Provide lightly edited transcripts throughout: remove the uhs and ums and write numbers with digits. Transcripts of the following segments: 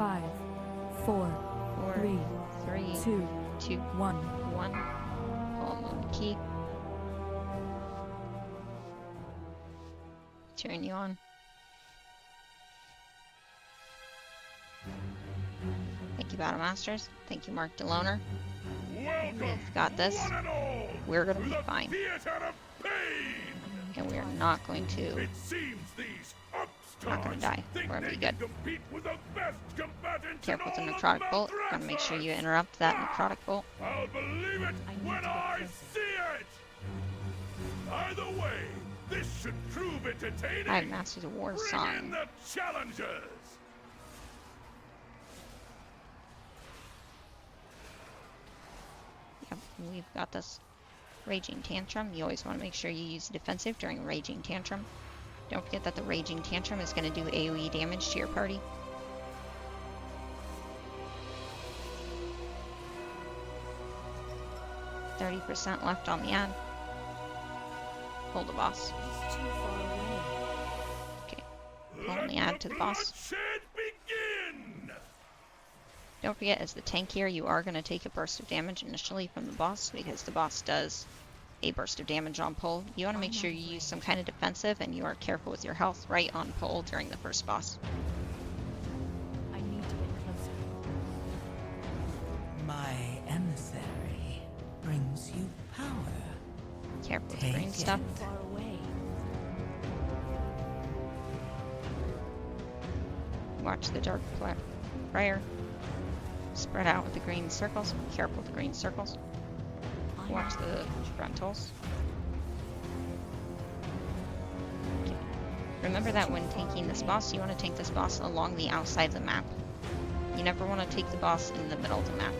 5, 4, 3, 2, 1. Pull on the key. Turn you on. Thank you, Battle Masters. Thank you, Mark DeLoner. We've got this. We're gonna be fine. And we are not going to... not gonna die. We're gonna be good. Careful with the necrotic bolt. Gotta make sure you interrupt that necrotic bolt. I'll believe it when I see it! Either way, this should prove entertaining. I have Masters of War song. Bring in the challengers! Yep, we've got this. Raging Tantrum. You always want to make sure you use defensive during Raging Tantrum. Don't forget that the Raging Tantrum is going to do AoE damage to your party. %30 left on the ad. Pull the boss. Okay. Pull the ad to the boss. Don't forget, as the tank here, you are going to take a burst of damage initially from the boss, because the boss does a burst of damage on pull. You want to make sure you use some kind of defensive, and you are careful with your health right on pull during the first boss. I need to get closer. My emissary brings you power. Careful with the green stuff. Far away. Watch the dark prayer. Spread out with the green circles. Careful with the green circles. Watch the frontals. Okay. Remember that when tanking this boss, you want to tank this boss along the outside of the map. You never want to take the boss in the middle of the map.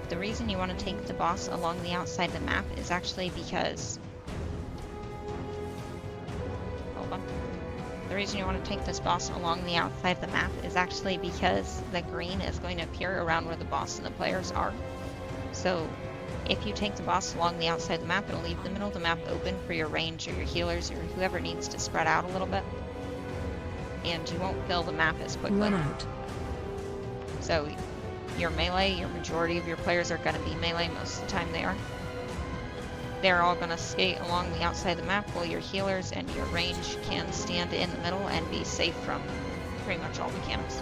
The reason you want to take the boss along the outside of the map is actually because... hold on. The reason you want to take this boss along the outside of the map is actually because the green is going to appear around where the boss and the players are. So if you take the boss along the outside of the map, it'll leave the middle of the map open for your range or your healers or whoever needs to spread out a little bit. And you won't fill the map as quickly. Run out. So your melee, your majority of your players are going to be melee, most of the time they are. They're all going to skate along the outside of the map while your healers and your range can stand in the middle and be safe from pretty much all mechanics.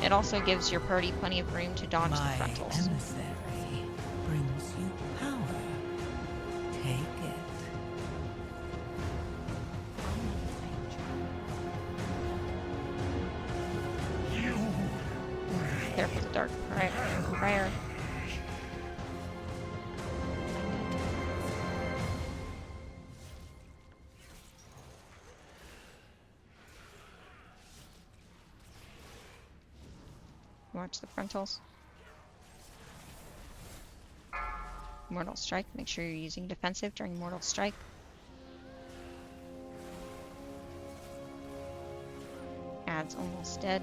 It also gives your party plenty of room to dodge the frontals. My emissary brings you power. Take it. Careful with the dark prayer. Watch the frontals. Mortal Strike. Make sure you're using defensive during Mortal Strike. Ad's almost dead.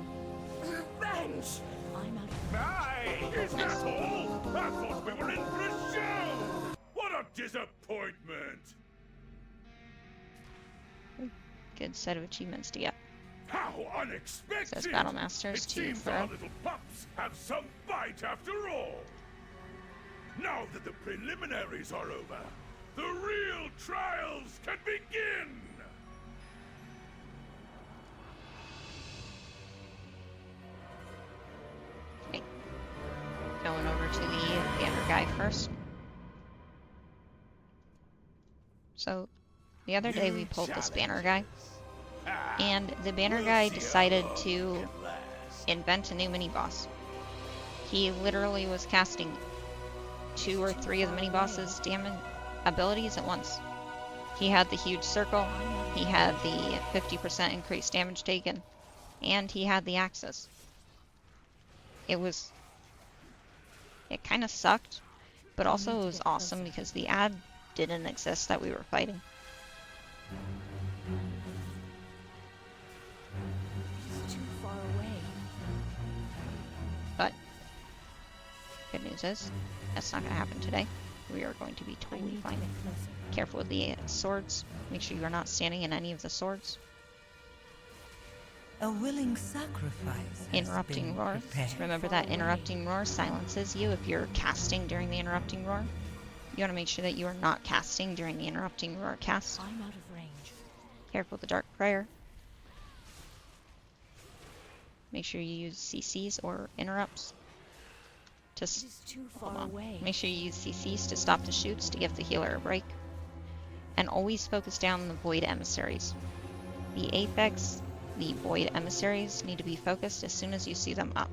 Revenge! I'm out of Aye! Is that all? I thought we were in for a show! What a disappointment! Good set of achievements to get. How unexpected! Says Battle Masters It to seems throw. our little pups have some bite after all. Now that the preliminaries are over, the real trials can begin! Okay. Going over to the banner guy first. So, the other day we pulled this banner guy. And the banner guy decided to invent a new mini-boss. He literally was casting 2 or 3 of the mini-boss's damage abilities at once. He had the huge circle, he had the 50% increased damage taken, and he had the axis. It kind of sucked, but also it was awesome because the ad didn't exist that we were fighting. He's too far away. But good news is that's not going to happen today. We are going to be totally fine. Careful with the swords. Make sure you are not standing in any of the swords. A willing sacrifice. has Interrupting been roar. prepared. Remember that interrupting roar silences you if you're casting during the interrupting roar. You want to make sure that you are not casting during the interrupting roar cast. I'm out of range. Careful with the dark prayer. Make sure you use CCs or interrupts to It is too far away. Make sure you use CCs to stop the shoots to give the healer a break. And always focus down on the void emissaries. The apex, the void emissaries need to be focused as soon as you see them up.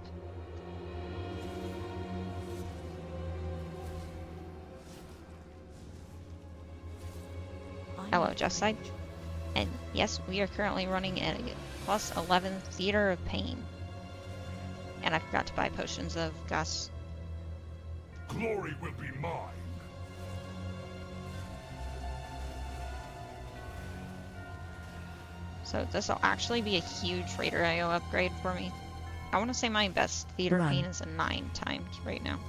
I'm Hello, out of Just Side. range. And yes, we are currently running at a plus 11 Theater of Pain. And I forgot to buy potions of Gus. Glory will be mine. So this will actually be a huge Raider IO upgrade for me. I want to say my best Theater Run. Pain is a 9 times right now.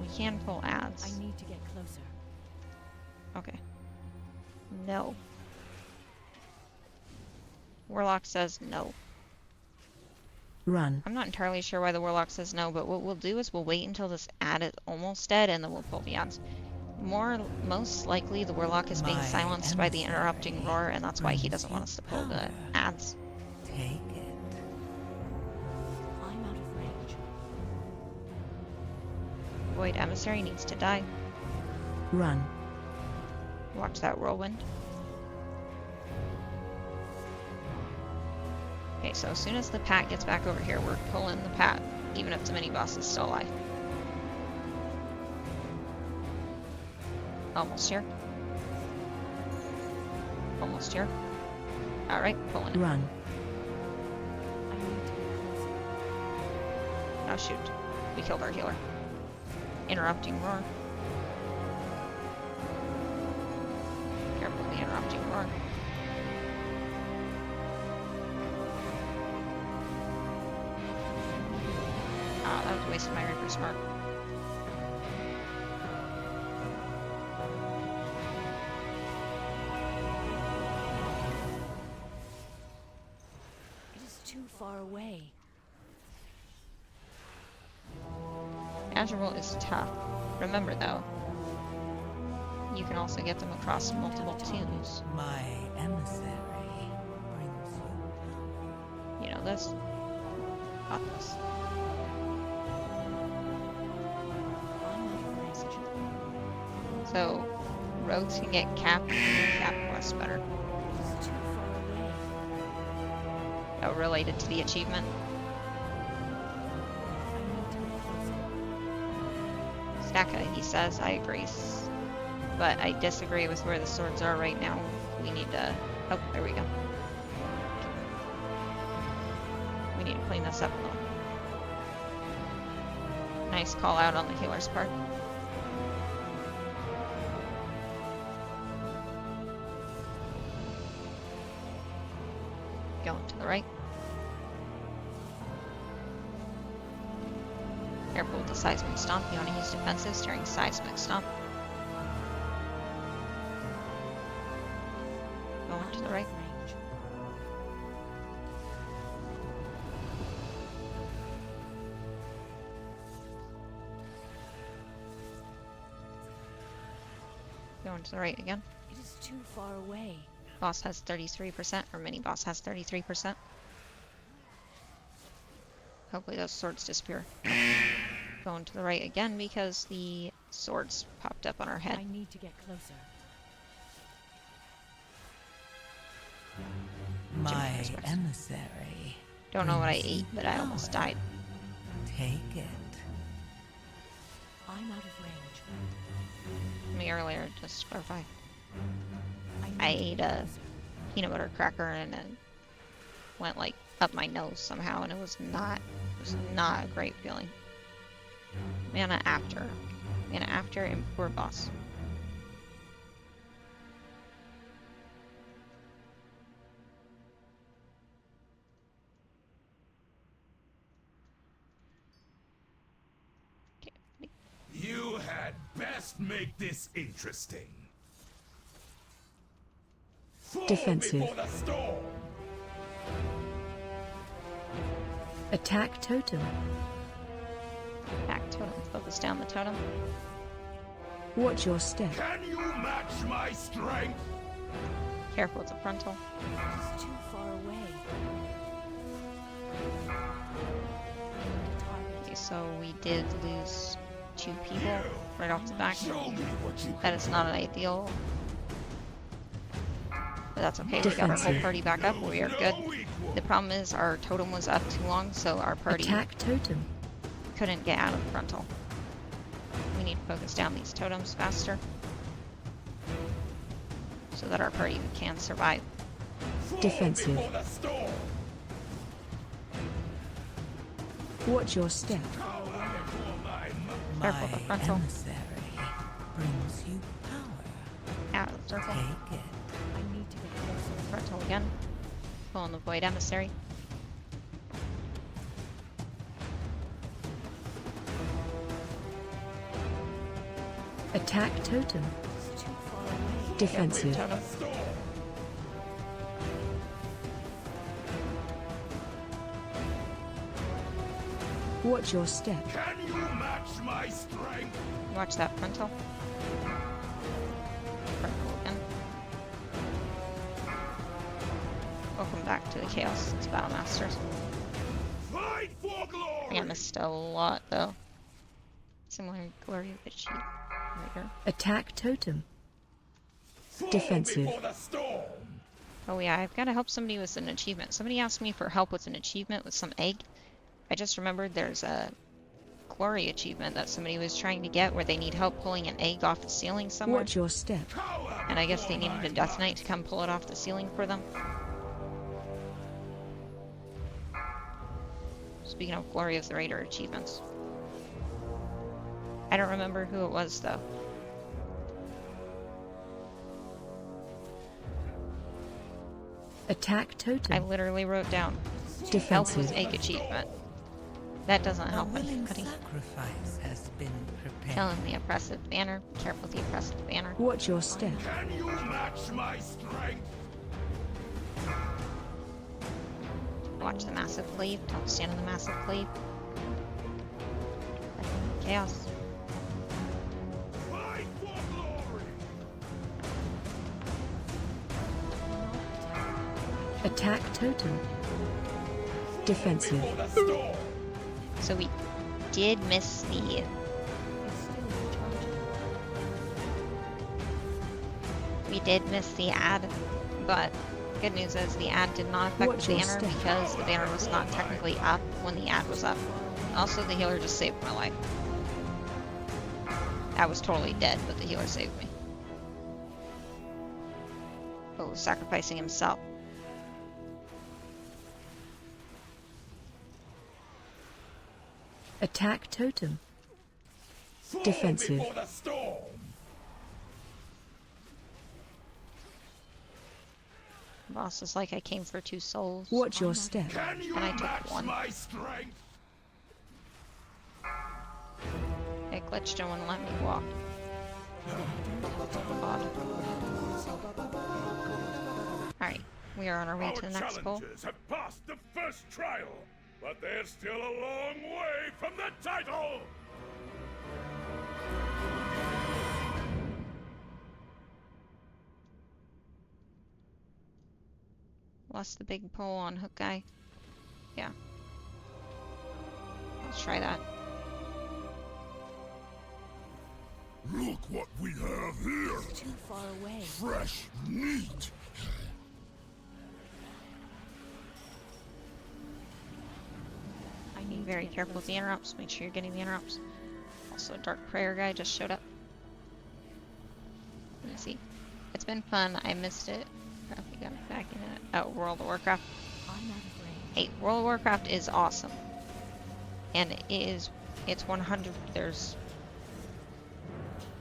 We can pull ads. I need to get closer. Okay. No. Warlock says no. Run. I'm not entirely sure why the Warlock says no, but what we'll do is we'll wait until this ad is almost dead and then we'll pull the ads. Most likely the Warlock is being My silenced by the interrupting emissary roar and that's why he brings doesn't want you us to pull the power. ads. Take it. I'm out of range. Void Emissary needs to die. Run. Watch that whirlwind. Okay, so as soon as the Pat gets back over here, we're pulling the Pat, even if the mini-boss is still alive. Almost here. Almost here. Alright, pulling it. Run. I need to get closer. Oh shoot. We killed our healer. Interrupting roar. Careful with the interrupting roar. Ah, that was a waste of my Reaper's Mark. It is too far away. Azure is tough. Remember though, you can also get them across multiple tombs. My emissary brings you. You know this? Got this. I'm out of range. So, rogues can get cap quest better. It is too far away. Oh, related to the achievement. I need to get closer. Stacka, he says, I agree. But I disagree with where the swords are right now. We need to... Oh, there we go. We need to clean this up a little. Nice call out on the healer's part. Going to the right. Careful with the seismic stomp. You want to use defensives during seismic stomp. Going to I'm the out right. of range. Going to the right again. It is too far away. Boss has 33%, or mini boss has 33%. Hopefully those swords disappear. Going to the right again because the swords popped up on our head. I need to get closer. My Christmas. emissary. Don't know what I brings ate, you but I almost power. died. Take it. I'm out of range. Me earlier, just to clarify. need I to ate get a closer. peanut butter cracker and it went like up my nose somehow, and it was not a great feeling. Mana after and poor boss. Okay. You had best make this interesting. Fall Defensive. before the storm. Attack totem. Back totem. Focus down the totem. Watch your step. Can you match my strength? Careful, it's a frontal. It's too far away. Okay, so we did lose 2 people right off the back. Show me what you That is not an ideal. But that's okay, we got our whole Defensive. party back up, we are good. equal. The problem is our totem was up too long, so our party Attack totem. couldn't get out of the frontal. We need to focus down these totems faster so that our party can survive. Fall Defensive. before the storm. Watch your step. Cower before my Careful, the frontal. emissary brings you power. Out of the circle. Take it. I need to get closer. Frontal again. Pull in the void emissary. Attack totem. It's too far away. Defensive. Totem. storm. Watch your step. Can you match my strength? Watch that frontal. Frontal again. Welcome back to the chaos. It's Battle Masters. Fight for glory. I think I missed a lot though. Similar glory of the sheep. Right here. Attack totem. Fall Defensive. before the storm. Oh yeah, I've got to help somebody with an achievement. Somebody asked me for help with an achievement with some egg. I just remembered there's a glory achievement that somebody was trying to get where they need help pulling an egg off the ceiling somewhere. Watch your step. Cower And I guess they before needed a my Death Knight to come pull it off the ceiling for them. Speaking of Glory of the Raider achievements. I don't remember who it was though. Attack I totem. literally wrote down Health Defensive. with Egg achievement. That doesn't A help willing anybody. sacrifice has been prepared. Killing the oppressive banner. Careful with the oppressive banner. Watch your step. Can you match my strength? Watch the massive cleave. Don't stand in the massive cleave. Chaos. Fight for glory. Attack totem. Defensive. Before the storm. So we did miss the It's still recharging. ad, but good news is the ad did not affect Watch the your banner step. because the banner was not technically up when the ad was up. Also, the healer just saved my life. I was totally dead, but the healer saved me. Oh, sacrificing himself. Attack totem. Fall Defensive. before the storm. Boss is like, I came for 2 souls. Watch your step. Can you And I took match 1. my strength? It glitched and wouldn't let me walk. Alright, we are on our way Our to the next goal. challengers have passed the first trial, but they're still a long way from the title. Lost the big pole on hook guy. Yeah. Let's try that. Look what we have here. Too far away. Fresh meat. I need Very to get careful with the closer. interrupts. Make sure you're getting the interrupts. Also, Dark Prayer guy just showed up. Let me see. It's been fun. I missed it. Probably got back in it. Oh, World of Warcraft. I'm out of range. Hey, World of Warcraft is awesome. And it's 100. There's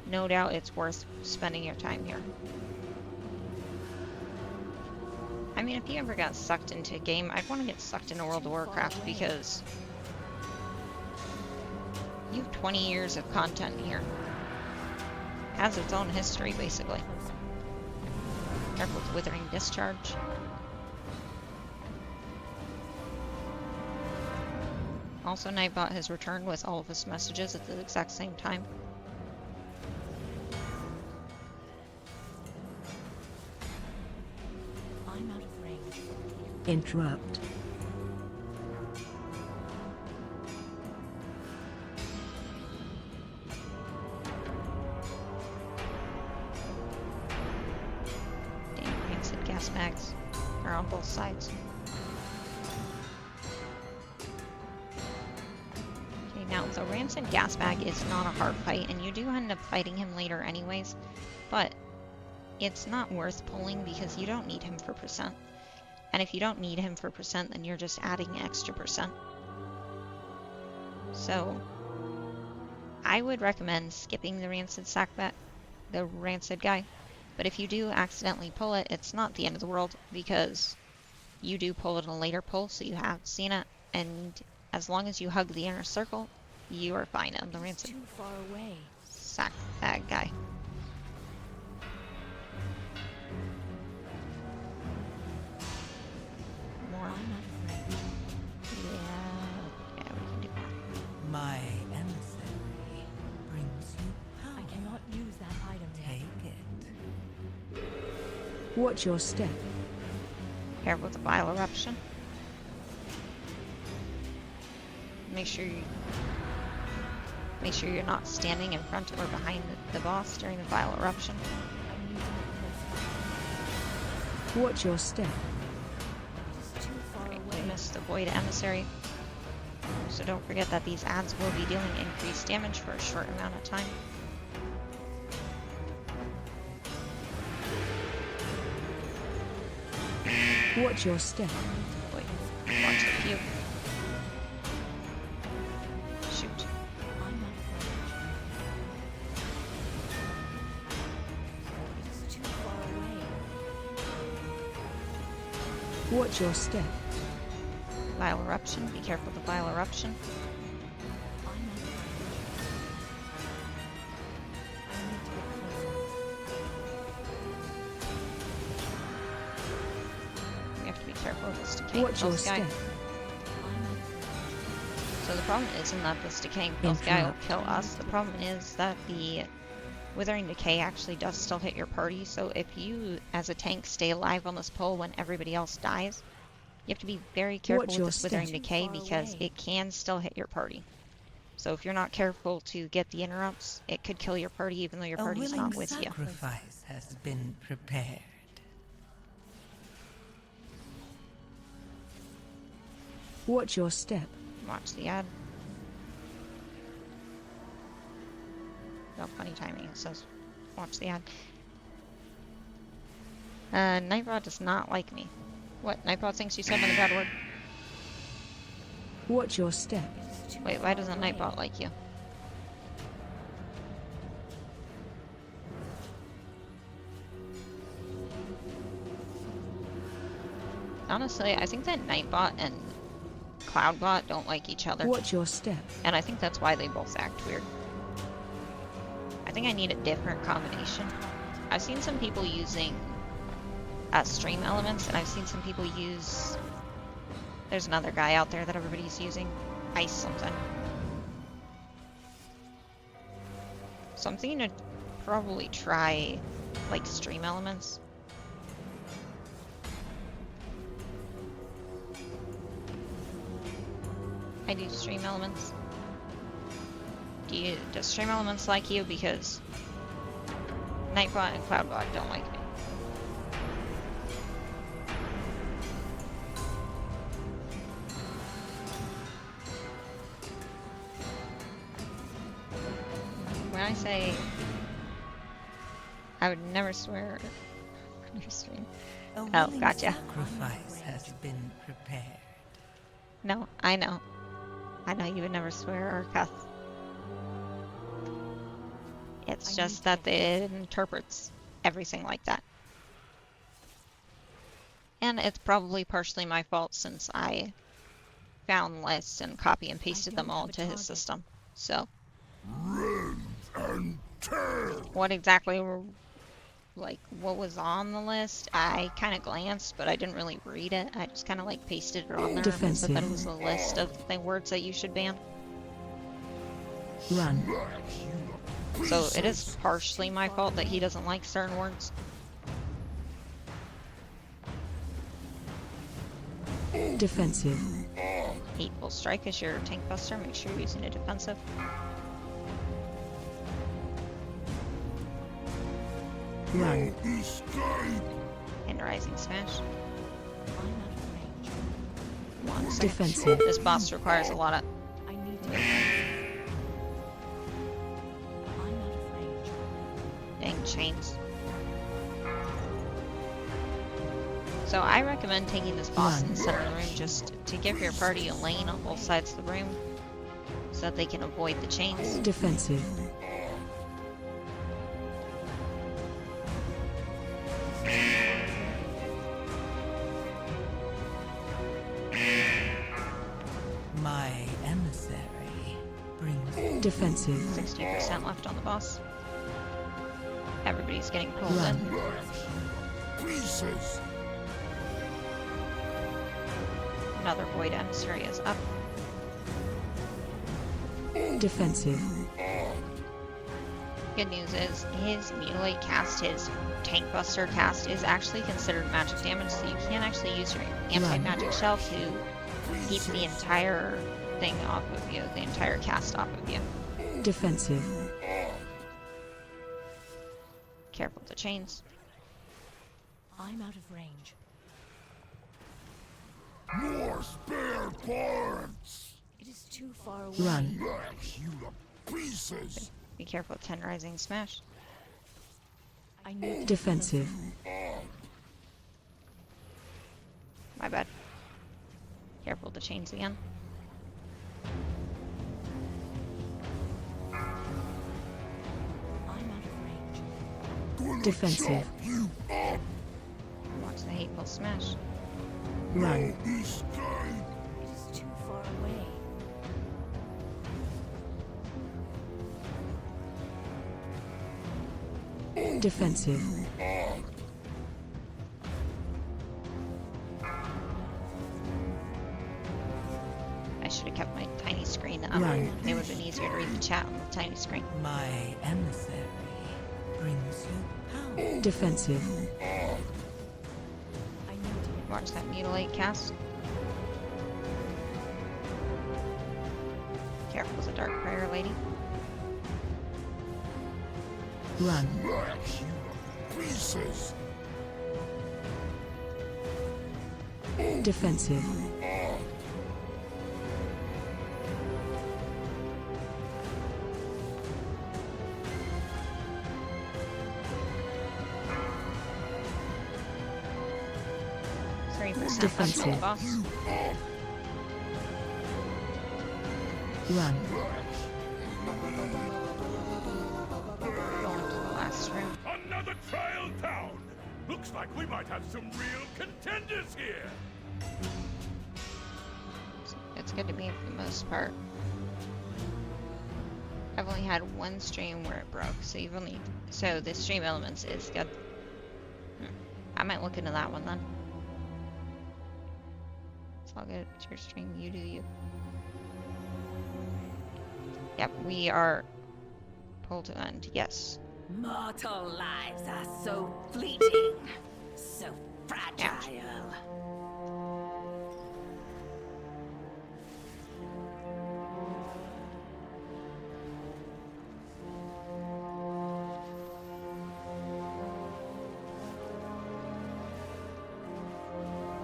no doubt it's worth spending your time here. I mean, if you ever got sucked into a game, I'd want to get sucked into World of Warcraft because you have 20 years of content here. has its own history, basically. Closer. Careful with Withering Discharge. Also, Nightbot has returned with all of his messages at the exact same time. I'm out of range. Interrupt. Damn, rancid gas bags are on both sides. Okay, now the rancid gas bag is not a hard fight, and you do end up fighting him later anyways, but it's not worth pulling because you don't need him for percent. And if you don't need him for percent, then you're just adding extra percent. So I would recommend skipping the rancid guy. But if you do accidentally pull it, it's not the end of the world because you do pull it in a later pull, so you have seen it. And as long as you hug the inner circle, you are fine on the rancid Too far away. sack bag guy. More. I'm out of range. Yeah, we can do that. My emissary brings you power. I cannot use that item yet. Take it. Watch your step. Careful with the bile eruption. Make sure you're not standing in front or behind the boss during the bile eruption. I'm using it close. Watch your step. It is too far We away. missed the Void Emissary. So don't forget that these ads will be dealing increased damage for a short amount of time. Watch your step. Wait, watch the puke. Shoot. I'm out of range. It is too far away. Watch your step. Bile eruption. Be careful with the bile eruption. I'm out of range. I need to get closer. We have to be careful with this decaying Watch your health guy. step. I'm out of range. So the problem isn't that this decaying health guy will kill us. The problem is that the Withering Decay actually does still hit your party. So if you, as a tank, stay alive on this pole when everybody else dies, you have to be very careful Watch with your this Withering step. Decay Too far because away. it can still hit your party. So if you're not careful to get the interrupts, it could kill your party even though your A party's willing not with you. sacrifice has been prepared. Watch your step. Watch the ad. Oh, funny timing. It says, watch the ad. Nightbot does not like me. What? Nightbot thinks you said another bad word? Watch your step. It is too Wait, why far doesn't away. Nightbot like you? Honestly, I think that Nightbot and Cloudbot don't like each other. Watch your step. And I think that's why they both act weird. I think I need a different combination. I've seen some people using stream elements, and I've seen some people use... There's another guy out there that everybody's using. Ice something. So I'm thinking to probably try, like, stream elements. I do stream elements. Does stream elements like you? Because Nightbot and Cloudbot don't like me. When I say I would never swear on your stream. A Oh, willing gotcha. sacrifice has been prepared. No, I know. I know you would never swear or cuss. It's I just need that to it interprets everything like that. And it's probably partially my fault since I found lists and copy and pasted them don't all have a into his target. system. So, Rend and what exactly were, like, what was on the list. I kind of glanced, but I didn't really read it. I just kind of like pasted it on there. It said that it was a list of the words that you should ban. Run. So it is partially my fault that he doesn't like certain words. Defensive. Hateful Strike is your tank buster. Make sure you're using a defensive. Run. And Rising Smash. I'm out of range. 1 second. Defensive. This boss requires a lot of... I need to get closer. I'm out of range. dang chains. So I recommend taking this boss in the center of the room just to give your party a lane on both sides of the room so that they can avoid the chains. Defensive. My emissary brings defensive. 60% left on the boss. Everybody's getting pulled Run. in. Pieces. Another Void Emissary is up. Defensive. Good news is his Mutilate cast, his Tank Buster cast, is actually considered magic damage, so you can actually use your anti-magic shell to keep the entire thing off of you, the entire cast off of you. Defensive. Careful with the chains. I'm out of range. More spare parts. It is too far away. Run. Bash you to pieces. Be careful with 10 Rising Smash. I need to Defensive. My bad. Careful with the chains again. I'm out of range. Defensive. Watch the Hateful Smash. Run. This time. It is too far away. Defensive. I should have kept my tiny screen up. Right. It would have been easier to read the chat on the tiny screen. My emissary brings you power. Defensive. I need to get Watch that Mutilate cast. Careful with the Dark Prayer Lady. Run. Bash you to pieces. Defensive. Defensive. Defensive. Boss. Run. Going to the last room. Another trial down. Looks like we might have some real contenders here. It's good to me for the most part. I've only had one stream where it broke, so the stream elements is good. I might look into that one then. It's all good. It's your stream. You do you. Yep, we are pulled to end. Yes. Mortal lives are so fleeting, so fragile.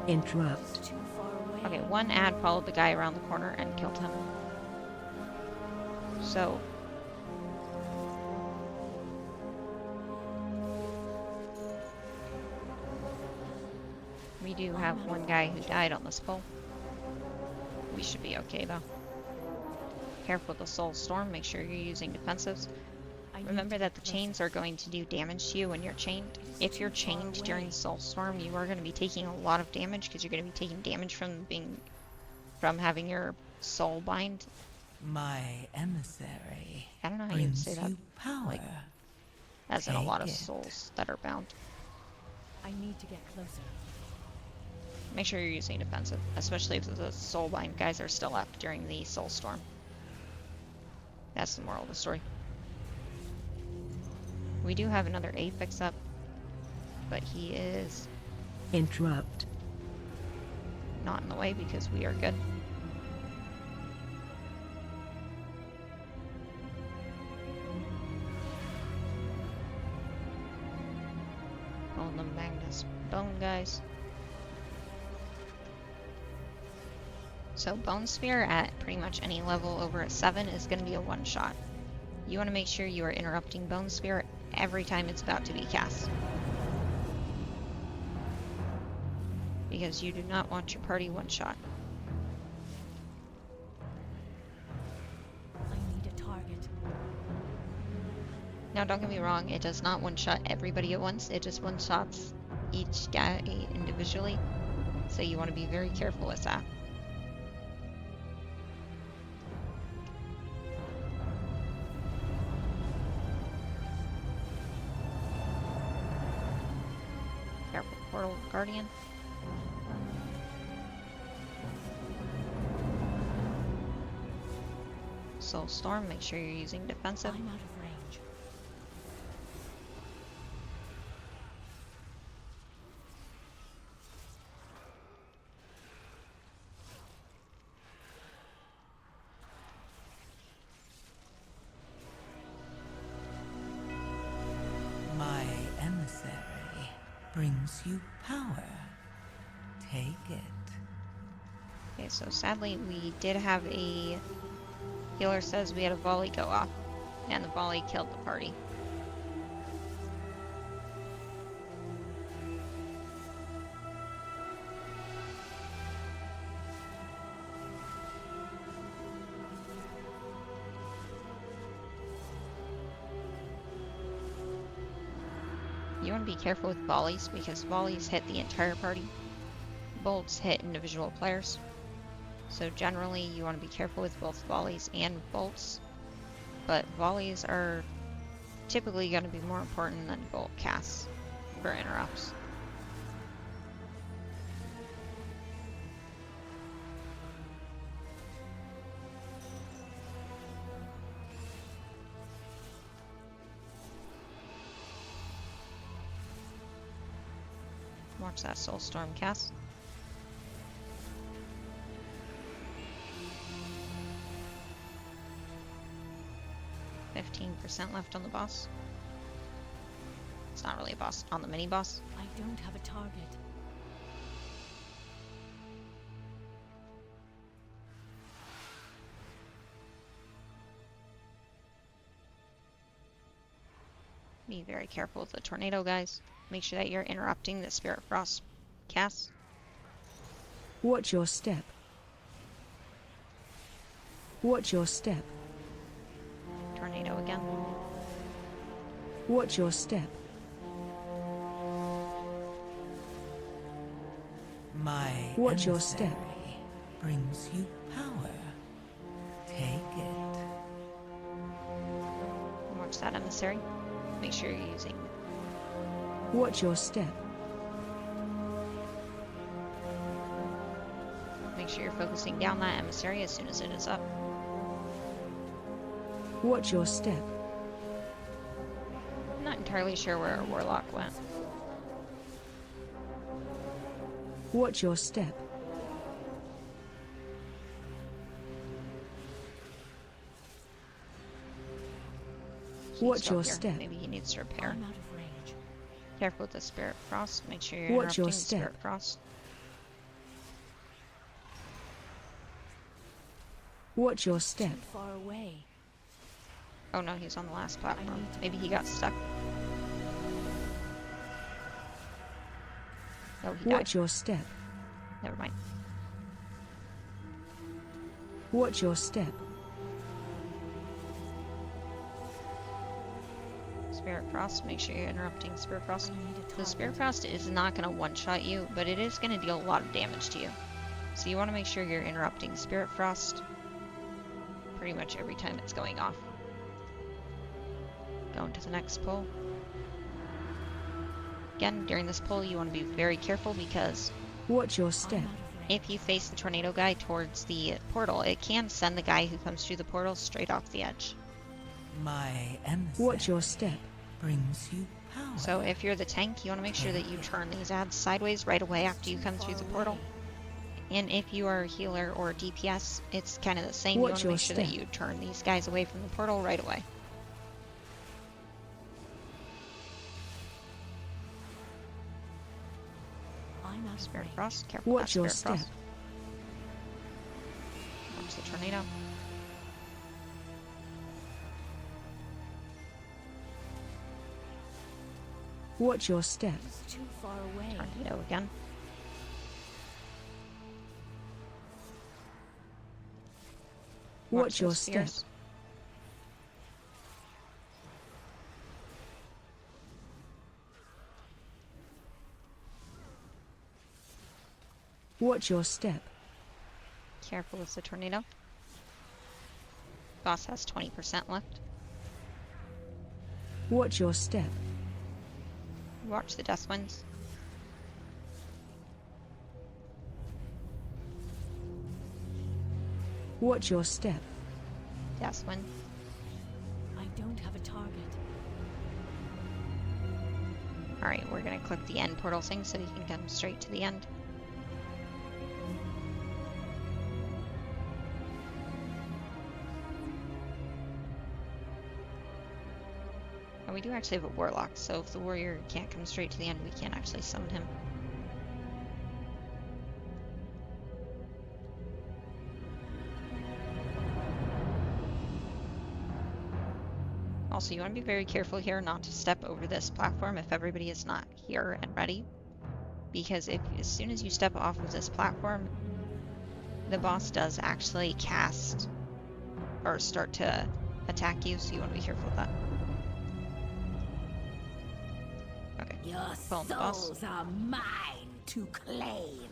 Interrupt. too far away. Okay, one ad followed the guy around the corner and killed him. So. We do have one guy who died on this pull. We should be okay though. Careful with the Soul Storm, make sure you're using defensives. I need Remember to that get the chains are going to do damage to you when you're chained. If you're chained during Soul Storm, you are going to be taking a lot of damage because you're going to be taking damage from having your soul bind My emissary I don't know how you would brings say that. you power. Like, as in a lot of Take it. souls that are bound. I need to get closer. Make sure you're using defensive, especially if the soulbind guys are still up during the soul storm. That's the moral of the story. We do have another Apex up, but he is Interrupt. not in the way because we are good. Oh, the Magnus Bone guys. So Bone Spear at pretty much any level over a 7 is going to be a one-shot. You want to make sure you are interrupting Bone Spear every time it's about to be cast. Because you do not want your party one-shot. I need a target. Now don't get me wrong, it does not one-shot everybody at once, it just one-shots each guy individually. So you want to be very careful with that. Careful, Portal Guardian. Soul Storm, make sure you're using defensive. I'm out of range. My emissary brings you power. Take it. Okay, so sadly we did have a healer says we had a volley go off, and the volley killed the party. You want to be careful with volleys because volleys hit the entire party. Bolts hit individual players. So generally you want to be careful with both volleys and bolts. But volleys are typically going to be more important than bolt casts for interrupts. Watch that Soul Storm cast. %, left on the boss. It's not really a boss, on the mini boss. I don't have a target. Be very careful with the tornado, guys. Make sure that you're interrupting the Spirit Frost cast. Watch your step. Watch your step. Tornado again. Watch your step. My Watch your emissary step. brings you power. Take it. Watch that emissary. Make sure you're using. Watch your step. Make sure you're focusing down that emissary as soon as it is up. Watch your step. I'm not entirely sure where our Warlock went. Watch your step. He's Watch still your here. step. Maybe he needs to repair. I'm out of range. Careful with the Spirit Frost. Make sure you're Watch interrupting your the step. Spirit Frost. Watch your step. Too far away. Oh no, he's on the last platform. need to- Maybe he got stuck. Oh, he died. Watch your step. Never mind. Watch your step. Spirit Frost, make sure you're interrupting Spirit Frost. I need a The target. Spirit Frost is not going to one-shot you, but it is going to deal a lot of damage to you. So you want to make sure you're interrupting Spirit Frost. pretty much every time it's going off. Going to the next pull. Again, during this pull, you want to be very careful because Watch your step. I'm out of range. if you face the tornado guy towards the portal, it can send the guy who comes through the portal straight off the edge. My emissary Watch your step. brings you power. So if you're the tank, you want to make sure that you turn these ads sideways right away after you come through the portal. And if you are a healer or DPS, it's kind of the same. You Watch want to your make sure that step. you turn these guys away from the portal right away. I'm out of Spirit range. Frost, careful. Watch your Spirit step. Frost. Watch the tornado. Watch your step. It's too far away. Tornado again. Watch your those step. spears. Watch your step. Careful with the tornado. Boss has 20% left. Watch your step. Watch the Death Winds. Watch your step. Death Wind. I don't have a target. Alright, we're gonna click the end portal thing so you can come straight to the end. And we do actually have a warlock, so if the warrior can't come straight to the end, we can't actually summon him. Also, you want to be very careful here not to step over this platform if everybody is not here and ready. Because as soon as you step off of this platform, the boss does actually cast or start to attack you, so you want to be careful of that. Okay, Your Phone the boss. souls are mine to claim.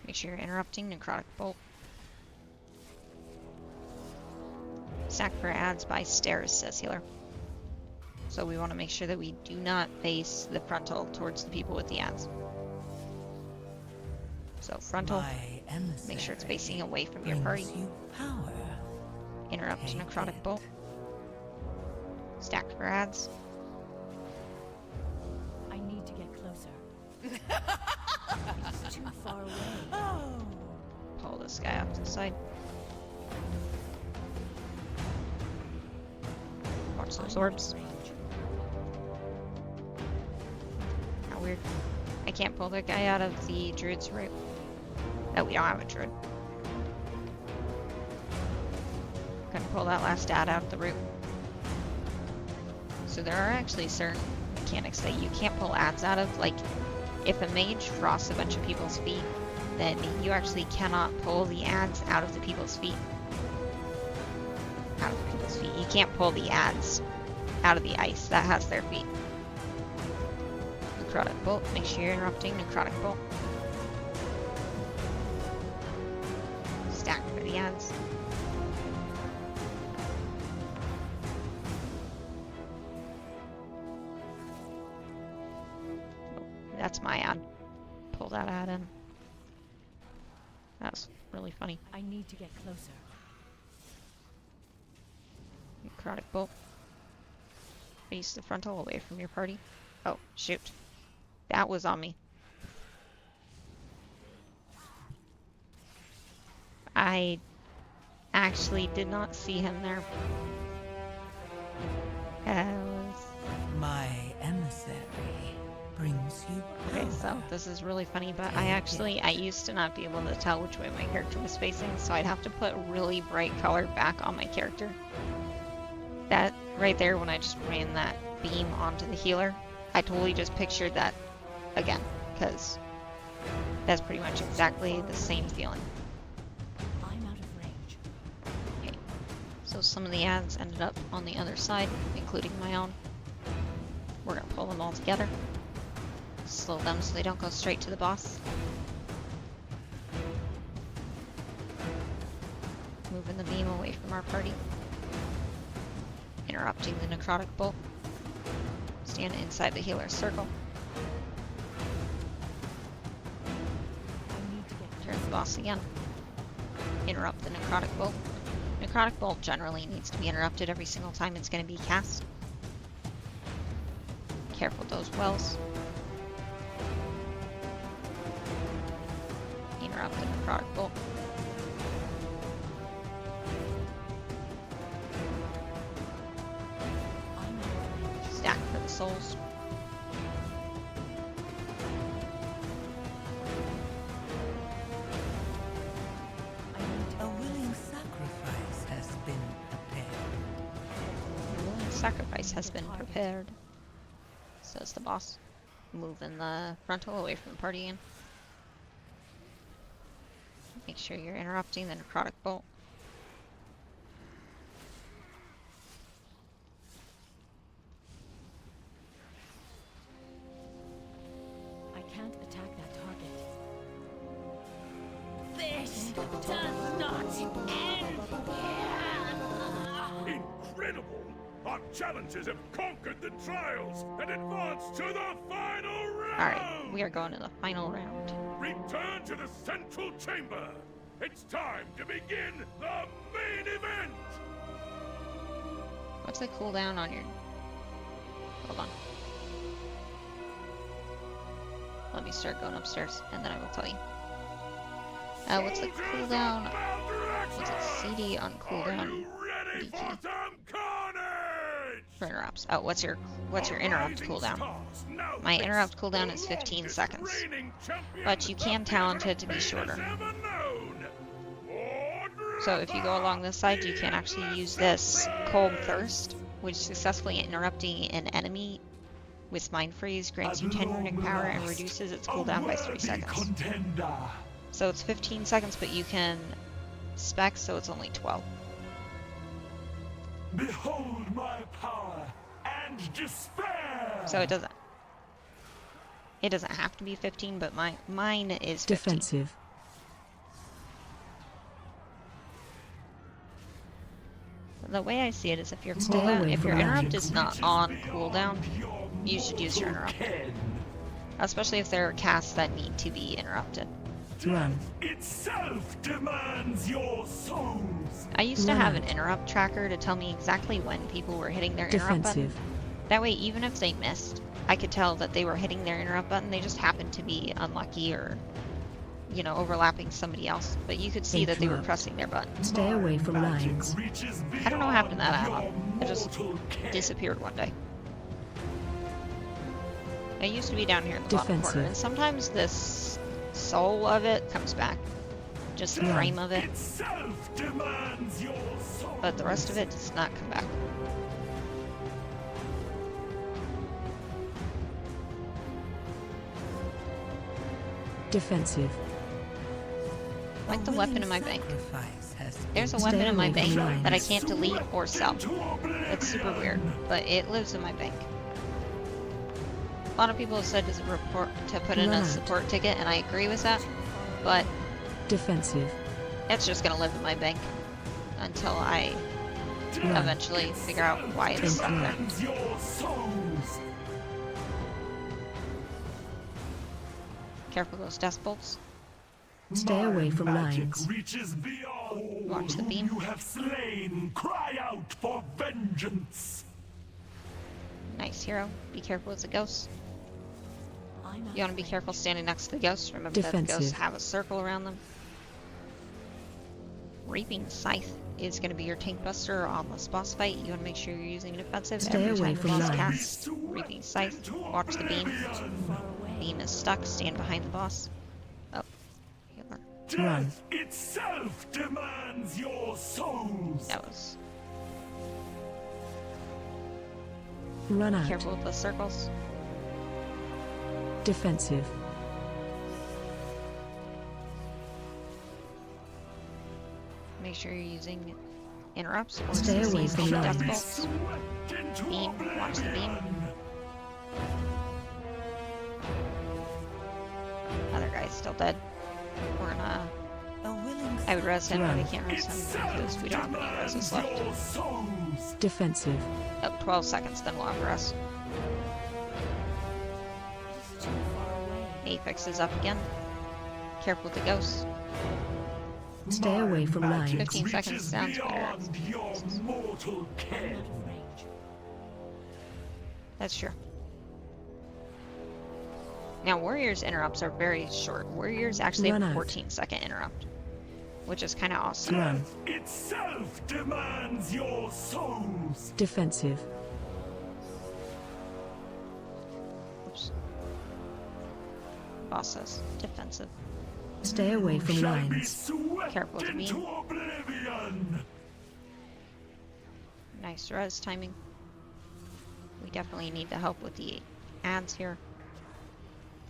Make sure you're interrupting Necrotic Bolt. Stack for ads by stairs, says healer. So we want to make sure that we do not face the frontal towards the people with the ads. So frontal, My make sure it's emissary facing away from your brings party. you power. Interrupt Take Necrotic it. Bolt. Stack for ads. I need to get closer. It's too far away. Pull this guy off to the side. Watch I'm those out of orbs. range. How weird. I can't pull that guy out of the druid's route. No, we don't have a druid. Couldn't pull that last ad out of the route. So there are actually certain mechanics that you can't pull ads out of. Like, if a mage frosts a bunch of people's feet, then you actually cannot pull the ads out of the people's feet. Out of the people's feet. You can't pull the ads out of the ice that has their feet. Necrotic Bolt. Make sure you're interrupting Necrotic Bolt. Stack for the ads. Oh, that's my ad. Pull that ad in. That's really funny. I need to get closer. Necrotic Bolt. Face the frontal away from your party. Oh, shoot. That was on me. I actually did not see him there. My emissary brings you power. Okay, so this is really funny, but I used to not be able to tell which way my character was facing, so I'd have to put really bright color back on my character. That right there, when I just ran that beam onto the healer, I totally just pictured that again, because that's pretty much exactly the same feeling. I'm out of range. Okay, so some of the ads ended up on the other side, including my own. We're gonna pull them all together. Slow them so they don't go straight to the boss. Move turn the beam away from our party. Interrupting the necrotic bolt. Stand inside the healer's circle. I need to get Turn the boss again. Interrupt the necrotic bolt. Necrotic bolt generally needs to be interrupted every single time it's going to be cast. Careful those wells. Interrupt the necrotic bolt. Stack for the souls. A willing sacrifice has been prepared. A willing sacrifice has been prepared, says the boss. Moving the frontal away from the party in. Make sure you're interrupting the necrotic bolt. I can't attack that target. This does not end here. Incredible! Our challengers have conquered the trials and advanced to the final round! Alright, we are going to the final round. Return to the central chamber! It's time to begin the main event! What's the cooldown on your... Hold on. Let me start going upstairs, and then I will tell you. What's the cooldown? What's it? CD on Are cooldown. you ready for DT. some carnage? For interrupts. Oh, what's your interrupt Rising cooldown? stars now My face interrupt cooldown the is 15 longest seconds. reigning champion But you can the talent it to be Warcraft shorter. has ever known. So if you go along this side, you can actually use this Cold Thirst, which successfully interrupting an enemy with Mind Freeze grants you 10 runic power and reduces its cooldown by 3 seconds. So it's 15 seconds, but you can spec, so it's only 12. Behold my power and despair. So it doesn't have to be 15, but mine is 15. Defensive. The way I see it is if your Stay cooldown, away if from your that. interrupt is not on cooldown, you should use your interrupt. Especially if there are casts that need to be interrupted. Run. Itself demands your souls. I used to have an Right. interrupt tracker to tell me exactly when people were hitting their interrupt button. Defensive. That way, even if they missed, I could tell that they were hitting their interrupt button. They just happened to be unlucky or, you know, overlapping somebody else. But you could see that they were Interrupt. pressing their button. Stay away from lines. I don't know what happened to that add-on. It just disappeared one day. It used to be down here in the bottom corner, Defensive. and sometimes this soul of it comes back. Just the Yeah. frame of it, Itself demands your souls. but the rest of it does not come back. Defensive. Like the weapon in my bank. Sacrifice has There's a been weapon in my away bank from lines. that I can't delete or sell. It's super weird, but it lives in my bank. A lot of people have said to put in a Right. support ticket, and I agree with that, but Defensive. it's just gonna live in my bank until I Run. eventually figure out why it's stuck there. Your souls. Careful those death bolts. Stay away from Magic lines. reaches beyond. Watch the Whom beam. You have slain. Cry out for vengeance. Nice hero. Be careful with the ghosts. I'm You want to be careful standing next to the ghosts. Remember that the ghosts Defensive. have a circle around them. Reaping Scythe is going to be your tank buster on this boss fight. You want to make sure you're using defensive Stay every away time the from boss lines. casts. Reaping Scythe. Watch the beam. Beam is stuck. Stand behind the boss. Oh, healer. Run. Death itself demands your souls. That was Run out. careful with the circles. Defensive. Make sure you're using interrupts or Stay away CCs from on death lines. bolts. Beam. Watch the beam. Other guy's still dead. We're gonna A willing I would res him, but I Run. can't res him because we don't have any reses left. Your souls. Defensive. Oh, 12 seconds, then we'll have res. It's too far away. Apex is up again. Careful with the ghosts. Stay away from Magic lines. 15 seconds reaches sounds better. beyond your mortal ken. Range. That's true. Now, Warrior's interrupts are very short. Warriors actually have Run a out. 14-second interrupt, which is kind of awesome. Run. Death itself demands your souls. Defensive. Oops. Boss says defensive. Stay away from Shall be lines. swept Careful with the into beam. oblivion. Nice res timing. We definitely need the help with the ads here.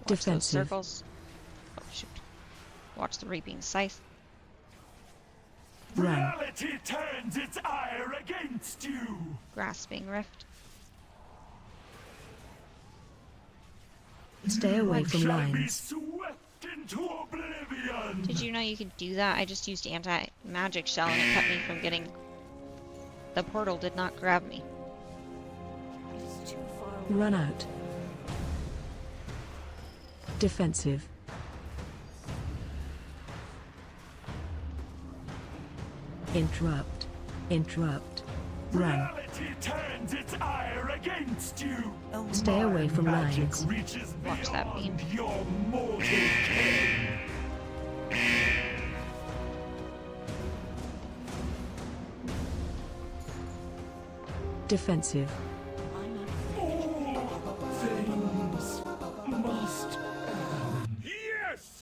Watch those Defensive. circles. Oh shoot. Watch the reaping scythe. Run. Reality turns its ire against you. Grasping rift. Stay away from Shall be lines. swept into oblivion. Did you know you could do that? I just used anti-magic shell and it kept me from getting... The portal did not grab me. It's too far away. Run out. Defensive. Interrupt. Interrupt. Run. Reality turns its ire against you. Stay away from Magic lines. reaches Watch that beam. beyond your mortal ken. Defensive.